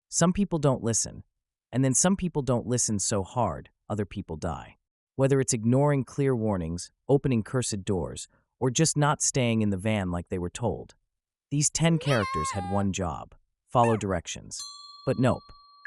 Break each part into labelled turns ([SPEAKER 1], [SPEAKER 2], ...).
[SPEAKER 1] Some people don't listen. And then some people don't listen so hard, other people die. Whether it's ignoring clear warnings, opening cursed doors, or just not staying in the van like they were told. These 10 characters had one job: follow directions. But nope.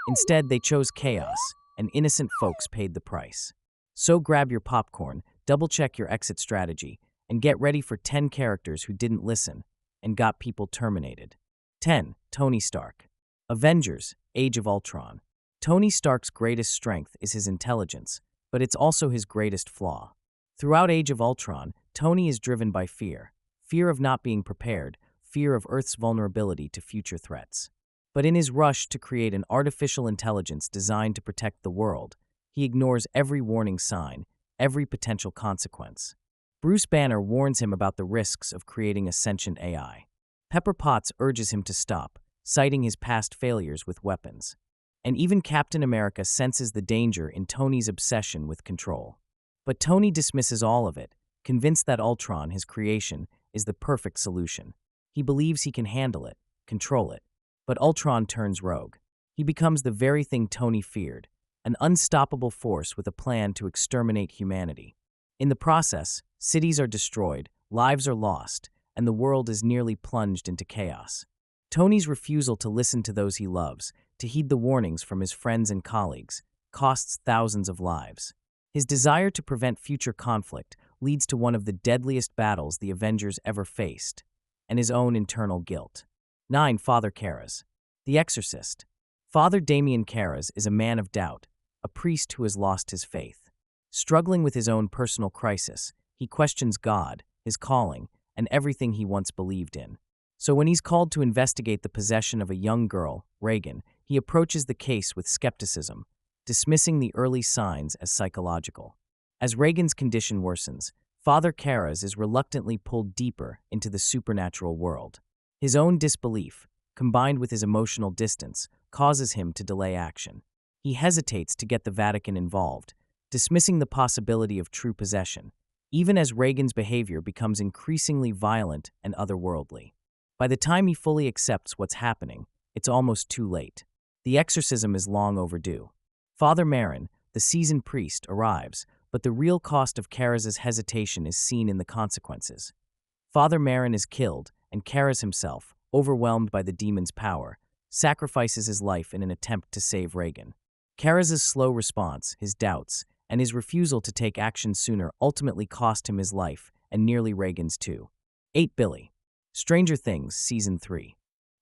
[SPEAKER 1] Instead, they chose chaos, and innocent folks paid the price. So grab your popcorn, double-check your exit strategy, and get ready for 10 characters who didn't listen and got people terminated. 10. Tony Stark. Avengers: Age of Ultron. Tony Stark's greatest strength is his intelligence, but it's also his greatest flaw. Throughout Age of Ultron, Tony is driven by fear. Fear of not being prepared, fear of Earth's vulnerability to future threats. But in his rush to create an artificial intelligence designed to protect the world, he ignores every warning sign, every potential consequence. Bruce Banner warns him about the risks of creating a sentient AI. Pepper Potts urges him to stop, citing his past failures with weapons. And even Captain America senses the danger in Tony's obsession with control. But Tony dismisses all of it, convinced that Ultron, his creation, is the perfect solution. He believes he can handle it, control it. But Ultron turns rogue. He becomes the very thing Tony feared, an unstoppable force with a plan to exterminate humanity. In the process, cities are destroyed, lives are lost, and the world is nearly plunged into chaos. Tony's refusal to listen to those he loves, to heed the warnings from his friends and colleagues, costs thousands of lives. His desire to prevent future conflict leads to one of the deadliest battles the Avengers ever faced, and his own internal guilt. 9. Father Caras. The Exorcist. Father Damian Caras is a man of doubt, a priest who has lost his faith. Struggling with his own personal crisis, he questions God, his calling, and everything he once believed in. So when he's called to investigate the possession of a young girl, Reagan, he approaches the case with skepticism, dismissing the early signs as psychological. As Reagan's condition worsens, Father Caras is reluctantly pulled deeper into the supernatural world. His own disbelief, combined with his emotional distance, causes him to delay action. He hesitates to get the Vatican involved, dismissing the possibility of true possession, even as Reagan's behavior becomes increasingly violent and otherworldly. By the time he fully accepts what's happening, it's almost too late. The exorcism is long overdue. Father Marin, the seasoned priest, arrives, but the real cost of Caras' hesitation is seen in the consequences. Father Marin is killed, and Caras himself, overwhelmed by the demon's power, sacrifices his life in an attempt to save Reagan. Caras' slow response, his doubts, and his refusal to take action sooner ultimately cost him his life, and nearly Reagan's too. 8. Billy. Stranger Things, Season 3.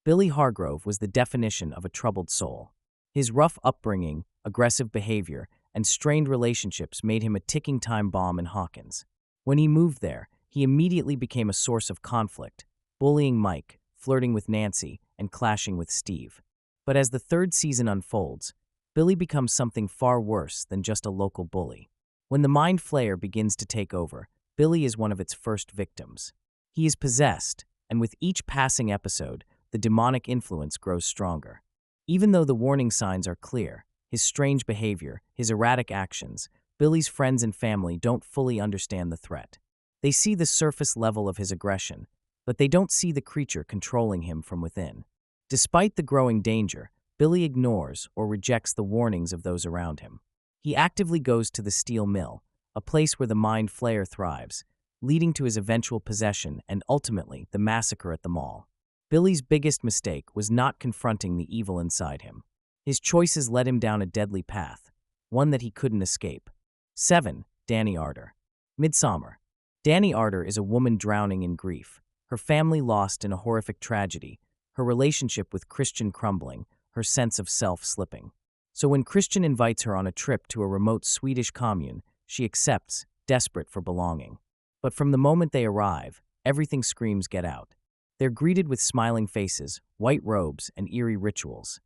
[SPEAKER 1] Billy Hargrove was the definition of a troubled soul. His rough upbringing, aggressive behavior, and strained relationships made him a ticking time bomb in Hawkins. When he moved there, he immediately became a source of conflict, bullying Mike, flirting with Nancy, and clashing with Steve. But as the third season unfolds, Billy becomes something far worse than just a local bully. When the Mind Flayer begins to take over, Billy is one of its first victims. He is possessed, and with each passing episode, the demonic influence grows stronger. Even though the warning signs are clear, his strange behavior, his erratic actions, Billy's friends and family don't fully understand the threat. They see the surface level of his aggression, but they don't see the creature controlling him from within. Despite the growing danger, Billy ignores or rejects the warnings of those around him. He actively goes to the steel mill, a place where the Mind Flayer thrives, leading to his eventual possession and ultimately the massacre at the mall. Billy's biggest mistake was not confronting the evil inside him. His choices led him down a deadly path, one that he couldn't escape. 7. Danny Arter. Midsommar. Danny Arter is a woman drowning in grief, her family lost in a horrific tragedy, her relationship with Christian crumbling, her sense of self slipping. So when Christian invites her on a trip to a remote Swedish commune, she accepts, desperate for belonging. But from the moment they arrive, everything screams get out. They're greeted with smiling faces, white robes, and eerie rituals.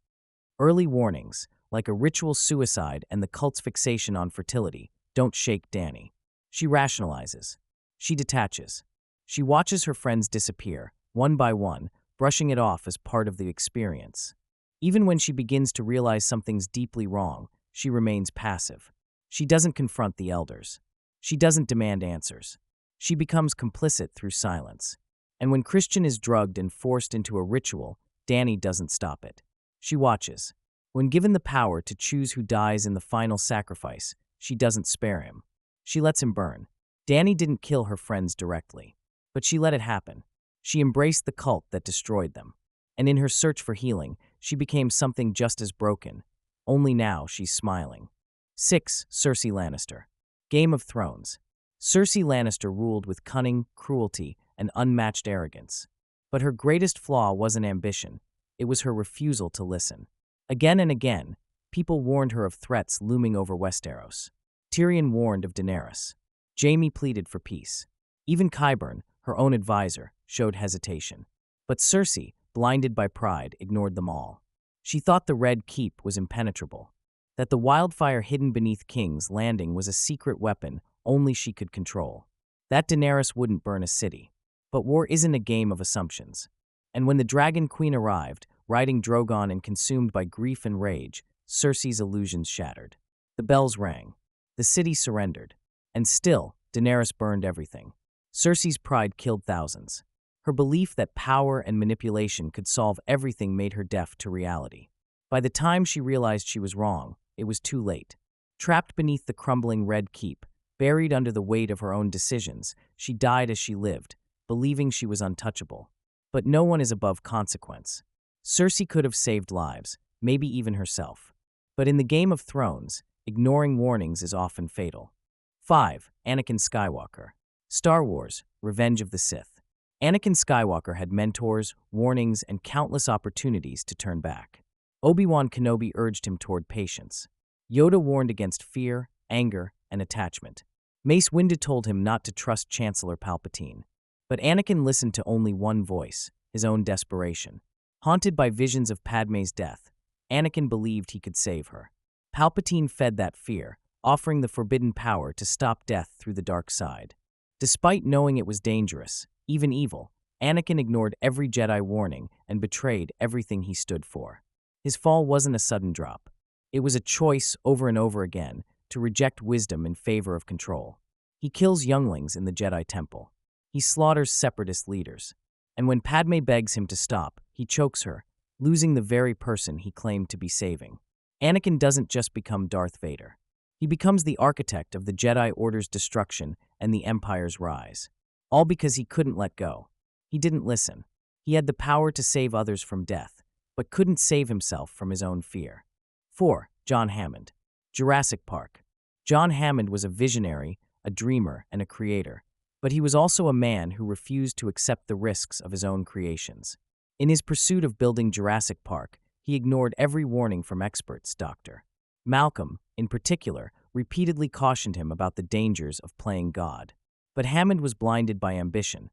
[SPEAKER 1] Early warnings, like a ritual suicide and the cult's fixation on fertility, don't shake Danny. She rationalizes. She detaches. She watches her friends disappear, one by one, brushing it off as part of the experience. Even when she begins to realize something's deeply wrong, she remains passive. She doesn't confront the elders. She doesn't demand answers. She becomes complicit through silence. And when Christian is drugged and forced into a ritual, Danny doesn't stop it. She watches. When given the power to choose who dies in the final sacrifice, she doesn't spare him. She lets him burn. Dany didn't kill her friends directly, but she let it happen. She embraced the cult that destroyed them. And in her search for healing, she became something just as broken. Only now she's smiling. 6. Cersei Lannister. Game of Thrones. Cersei Lannister ruled with cunning, cruelty, and unmatched arrogance. But her greatest flaw wasn't ambition. It was her refusal to listen. Again and again, people warned her of threats looming over Westeros. Tyrion warned of Daenerys. Jaime pleaded for peace. Even Qyburn, her own advisor, showed hesitation. But Cersei, blinded by pride, ignored them all. She thought the Red Keep was impenetrable, that the wildfire hidden beneath King's Landing was a secret weapon only she could control, that Daenerys wouldn't burn a city. But war isn't a game of assumptions. And when the Dragon Queen arrived, riding Drogon and consumed by grief and rage, Cersei's illusions shattered. The bells rang. The city surrendered. And still, Daenerys burned everything. Cersei's pride killed thousands. Her belief that power and manipulation could solve everything made her deaf to reality. By the time she realized she was wrong, it was too late. Trapped beneath the crumbling Red Keep, buried under the weight of her own decisions, she died as she lived, believing she was untouchable. But no one is above consequence. Cersei could have saved lives, maybe even herself. But in the Game of Thrones, ignoring warnings is often fatal. 5. Anakin Skywalker. Star Wars: Revenge of the Sith. Anakin Skywalker had mentors, warnings, and countless opportunities to turn back. Obi-Wan Kenobi urged him toward patience. Yoda warned against fear, anger, and attachment. Mace Windu told him not to trust Chancellor Palpatine. But Anakin listened to only one voice, his own desperation. Haunted by visions of Padmé's death, Anakin believed he could save her. Palpatine fed that fear, offering the forbidden power to stop death through the dark side. Despite knowing it was dangerous, even evil, Anakin ignored every Jedi warning and betrayed everything he stood for. His fall wasn't a sudden drop. It was a choice over and over again to reject wisdom in favor of control. He kills younglings in the Jedi Temple. He slaughters separatist leaders. And when Padmé begs him to stop, he chokes her, losing the very person he claimed to be saving. Anakin doesn't just become Darth Vader. He becomes the architect of the Jedi Order's destruction and the Empire's rise. All because he couldn't let go. He didn't listen. He had the power to save others from death, but couldn't save himself from his own fear. 4. John Hammond. Jurassic Park. John Hammond was a visionary, a dreamer, and a creator, but he was also a man who refused to accept the risks of his own creations. In his pursuit of building Jurassic Park, he ignored every warning from experts. Dr. Malcolm, in particular, repeatedly cautioned him about the dangers of playing God. But Hammond was blinded by ambition,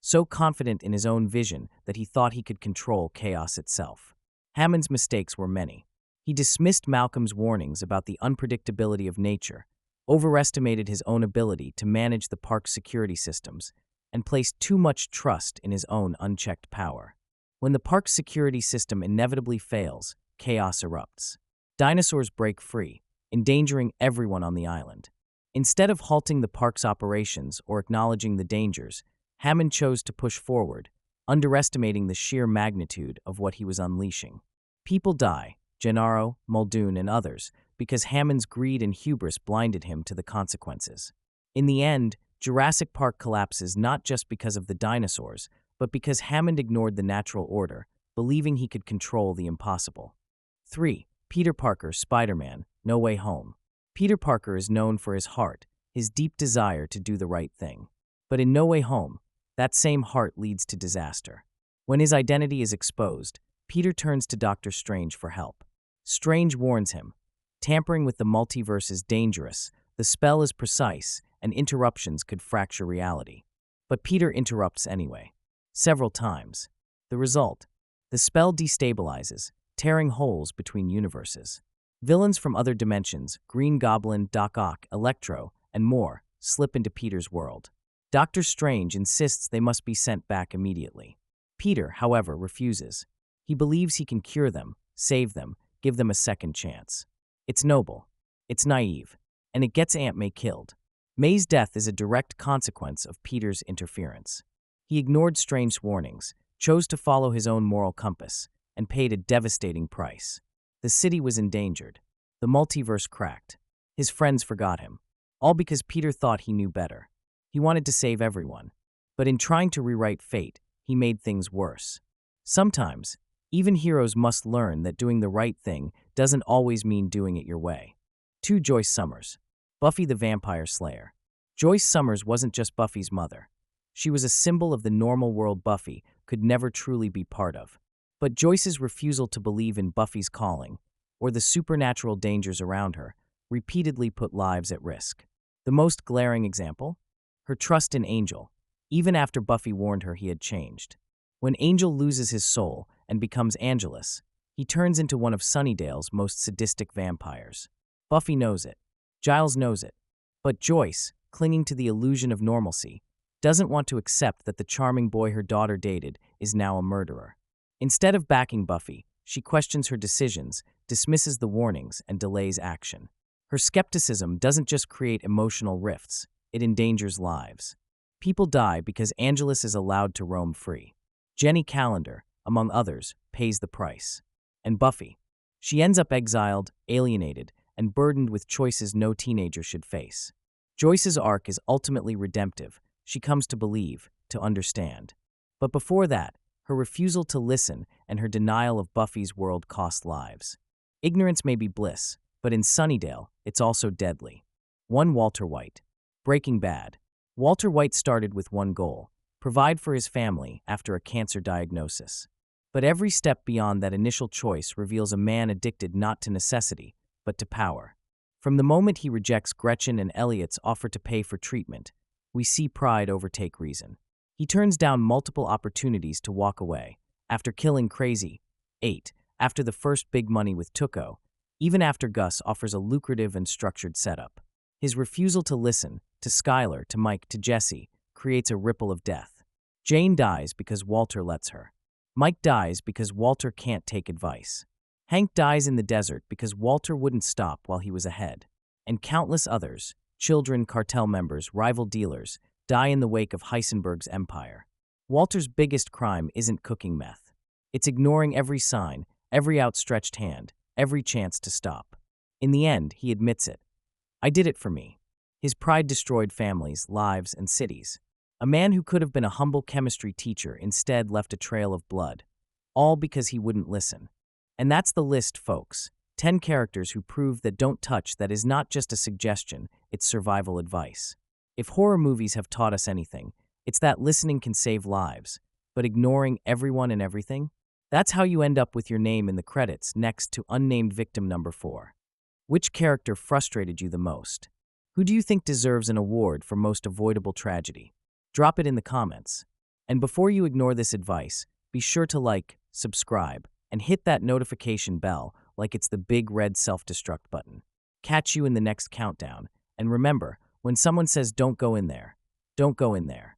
[SPEAKER 1] so confident in his own vision that he thought he could control chaos itself. Hammond's mistakes were many. He dismissed Malcolm's warnings about the unpredictability of nature, overestimated his own ability to manage the park's security systems, and placed too much trust in his own unchecked power. When the park's security system inevitably fails, chaos erupts. Dinosaurs break free, endangering everyone on the island. Instead of halting the park's operations or acknowledging the dangers, Hammond chose to push forward, underestimating the sheer magnitude of what he was unleashing. People die, Gennaro, Muldoon, and others, because Hammond's greed and hubris blinded him to the consequences. In the end, Jurassic Park collapses not just because of the dinosaurs, but because Hammond ignored the natural order, believing he could control the impossible. 3. Peter Parker, Spider-Man, No Way Home. Peter Parker is known for his heart, his deep desire to do the right thing. But in No Way Home, that same heart leads to disaster. When his identity is exposed, Peter turns to Doctor Strange for help. Strange warns him, tampering with the multiverse is dangerous, the spell is precise, and interruptions could fracture reality. But Peter interrupts anyway. Several times. The result? The spell destabilizes, tearing holes between universes. Villains from other dimensions, Green Goblin, Doc Ock, Electro, and more, slip into Peter's world. Doctor Strange insists they must be sent back immediately. Peter, however, refuses. He believes he can cure them, save them, give them a second chance. It's noble. It's naive. And it gets Aunt May killed. May's death is a direct consequence of Peter's interference. He ignored Strange's warnings, chose to follow his own moral compass, and paid a devastating price. The city was endangered. The multiverse cracked. His friends forgot him. All because Peter thought he knew better. He wanted to save everyone. But in trying to rewrite fate, he made things worse. Sometimes, even heroes must learn that doing the right thing doesn't always mean doing it your way. 2. Joyce Summers. Buffy the Vampire Slayer. Joyce Summers wasn't just Buffy's mother. She was a symbol of the normal world Buffy could never truly be part of. But Joyce's refusal to believe in Buffy's calling, or the supernatural dangers around her, repeatedly put lives at risk. The most glaring example? Her trust in Angel, even after Buffy warned her he had changed. When Angel loses his soul and becomes Angelus, he turns into one of Sunnydale's most sadistic vampires. Buffy knows it. Giles knows it. But Joyce, clinging to the illusion of normalcy, doesn't want to accept that the charming boy her daughter dated is now a murderer. Instead of backing Buffy, she questions her decisions, dismisses the warnings, and delays action. Her skepticism doesn't just create emotional rifts, it endangers lives. People die because Angelus is allowed to roam free. Jenny Calendar, among others, pays the price. And Buffy. She ends up exiled, alienated, and burdened with choices no teenager should face. Joyce's arc is ultimately redemptive. She comes to believe, to understand. But before that, her refusal to listen and her denial of Buffy's world cost lives. Ignorance may be bliss, but in Sunnydale, it's also deadly. 1. Walter White. Breaking Bad. Walter White started with one goal: provide for his family after a cancer diagnosis. But every step beyond that initial choice reveals a man addicted not to necessity, but to power. From the moment he rejects Gretchen and Elliot's offer to pay for treatment, we see pride overtake reason. He turns down multiple opportunities to walk away, after killing Crazy, 8, after the first big money with Tuco, even after Gus offers a lucrative and structured setup. His refusal to listen, to Skylar, to Mike, to Jesse, creates a ripple of death. Jane dies because Walter lets her. Mike dies because Walter can't take advice. Hank dies in the desert because Walter wouldn't stop while he was ahead. And countless others, children, cartel members, rival dealers, die in the wake of Heisenberg's empire. Walter's biggest crime isn't cooking meth. It's ignoring every sign, every outstretched hand, every chance to stop. In the end, he admits it. I did it for me. His pride destroyed families, lives, and cities. A man who could have been a humble chemistry teacher instead left a trail of blood, all because he wouldn't listen. And that's the list, folks. 10 characters who prove that Don't Touch That is not just a suggestion, it's survival advice. If horror movies have taught us anything, it's that listening can save lives, but ignoring everyone and everything? That's how you end up with your name in the credits next to unnamed victim number 4. Which character frustrated you the most? Who do you think deserves an award for most avoidable tragedy? Drop it in the comments. And before you ignore this advice, be sure to like, subscribe, and hit that notification bell like it's the big red self-destruct button. Catch you in the next countdown. And remember, when someone says don't go in there, don't go in there.